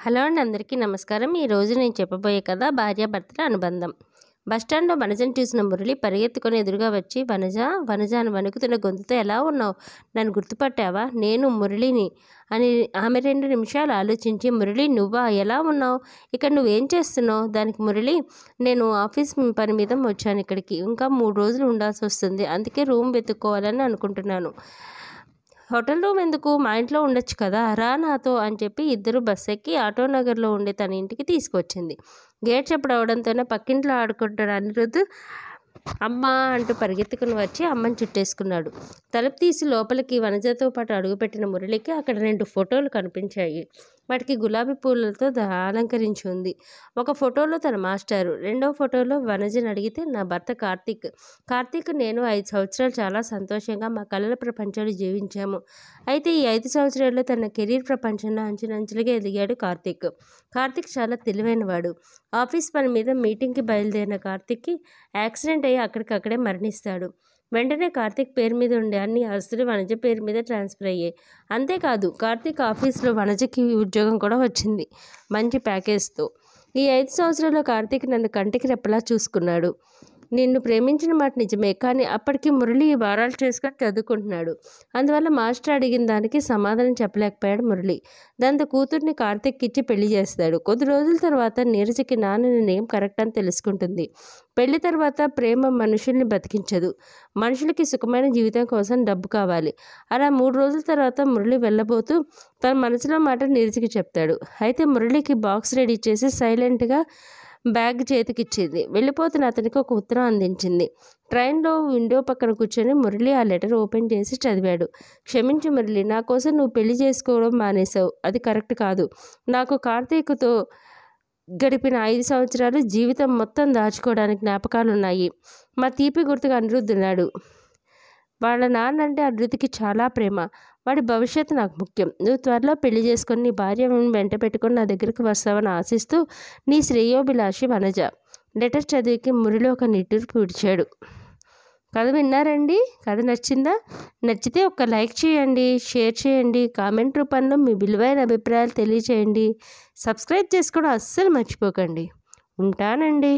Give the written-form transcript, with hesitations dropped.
Hello అండి, అందరికీ నమస్కారం. ఈరోజు నేను చెప్పబోయే కథ భార్యాభర్తల అనుబంధం. బస్టాండ్లో వనజను చూసిన మురళి పరిగెత్తుకొని ఎదురుగా వచ్చి, వనజ వనజ అని వణుకుతున్న గొంతుతో, ఎలా ఉన్నావు, నన్ను గుర్తుపట్టావా, నేను మురళిని అని ఆమె 2 నిమిషాలు ఆలోచించి, మురళి నువ్వా, ఎలా ఉన్నావు, ఇక్కడ నువ్వేం చేస్తున్నావు? దానికి మురళి, నేను ఆఫీస్ పని మీద వచ్చాను ఇక్కడికి, ఇంకా 3 రోజులు ఉండాల్సి వస్తుంది, అందుకే రూమ్ వెతుక్కోవాలని అనుకుంటున్నాను. హోటల్ రూమ్ ఎందుకు, మా ఇంట్లో ఉండొచ్చు కదా, రా నాతో అని చెప్పి ఇద్దరు బస్ ఎక్కి ఆటోనగర్లో ఉండే తన ఇంటికి తీసుకొచ్చింది. గేట్ చెప్పడవడంతోనే పక్కింట్లో ఆడుకుంటున్న అనిరుద్ధ్ అమ్మ అంటూ పరిగెత్తుకుని వచ్చి అమ్మని చుట్టేసుకున్నాడు. తలుపు తీసి లోపలికి వనజతో పాటు అడుగుపెట్టిన మురళికి అక్కడ 2 ఫోటోలు కనిపించాయి. వాటికి గులాబీ పూలతో అలంకరించి ఉంది. ఒక ఫోటోలో తన మాస్టారు, రెండో ఫోటోలో వనజని అడిగితే, నా భర్త కార్తీక్ నేను 5 సంవత్సరాలు చాలా సంతోషంగా మా కళల ప్రపంచంలో జీవించాము. అయితే ఈ 5 సంవత్సరాల్లో తన కెరీర్ ప్రపంచంలో అంచెలంచెలుగా ఎదిగాడు కార్తీక్ చాలా తెలివైనవాడు. ఆఫీస్ పని మీద మీటింగ్కి బయలుదేరిన కార్తీక్కి యాక్సిడెంట్ అయ్యి అక్కడికక్కడే మరణిస్తాడు. వెంటనే కార్తీక్ పేరు మీద ఉండే అన్ని ఆస్తులు వనజ పేరు మీద ట్రాన్స్ఫర్ అయ్యాయి. అంతేకాదు, కార్తీక్ ఆఫీస్లో వనజకి ఉద్యోగం కూడా వచ్చింది, మంచి ప్యాకేజ్తో. ఈ 5 సంవత్సరాల్లో కార్తీక్ నన్ను కంటికి రెప్పలా చూసుకున్నాడు. నిన్ను ప్రేమించిన మాట నిజమే, కానీ అప్పటికి మురళి వారాలు చేసుకొని చదువుకుంటున్నాడు. అందువల్ల మాస్టర్ అడిగిన దానికి సమాధానం చెప్పలేకపోయాడు మురళి. దాంతో కూతుర్ని కార్తీక్ ఇచ్చి పెళ్లి చేస్తాడు. కొద్ది రోజుల తర్వాత నీరజకి నాన్న నిర్ణయం కరెక్ట్ అని తెలుసుకుంటుంది. పెళ్లి తర్వాత ప్రేమ మనుషుల్ని బతికించదు, మనుషులకి సుఖమైన జీవితం కోసం డబ్బు కావాలి. అలా 3 రోజుల తర్వాత మురళి వెళ్ళబోతూ తన మనసులో మాట నీరజకి చెప్తాడు. అయితే మురళికి బాక్స్ రెడీ చేసి సైలెంట్గా బ్యాగ్ చేతికిచ్చింది. వెళ్ళిపోతున్న అతనికి ఒక ఉత్తరం అందించింది. ట్రైన్లో విండో పక్కన కూర్చొని మురళి ఆ లెటర్ ఓపెన్ చేసి చదివాడు. క్షమించు మురళి, నా కోసం నువ్వు పెళ్లి చేసుకోవడం మానేశావు, అది కరెక్ట్ కాదు. నాకు కార్తీక్తో గడిపిన 5 సంవత్సరాలు జీవితం మొత్తం దాచుకోవడానికి జ్ఞాపకాలున్నాయి. మా తీపి గుర్తుగా అనిరుద్ధ్ ఉన్నాడు. వాళ్ళ నాన్న అంటే అనిరుద్ధ్కి చాలా ప్రేమ. వాడి భవిష్యత్తు నాకు ముఖ్యం. నువ్వు త్వరలో పెళ్లి చేసుకొని నీ భార్య వెంట పెట్టుకొని నా దగ్గరికి వస్తావని ఆశిస్తూ, నీ శ్రేయోభిలాషి వనజ. లెటర్ చదివికి మురళి ఒక నిట్టూర్పు విడిచాడు. కథ విన్నారండి? కథ నచ్చిందా? నచ్చితే ఒక లైక్ చేయండి, షేర్ చేయండి, కామెంట్ రూపంలో మీ విలువైన అభిప్రాయాలు తెలియచేయండి. సబ్స్క్రైబ్ చేసుకోవడం అస్సలు మర్చిపోకండి. ఉంటానండి.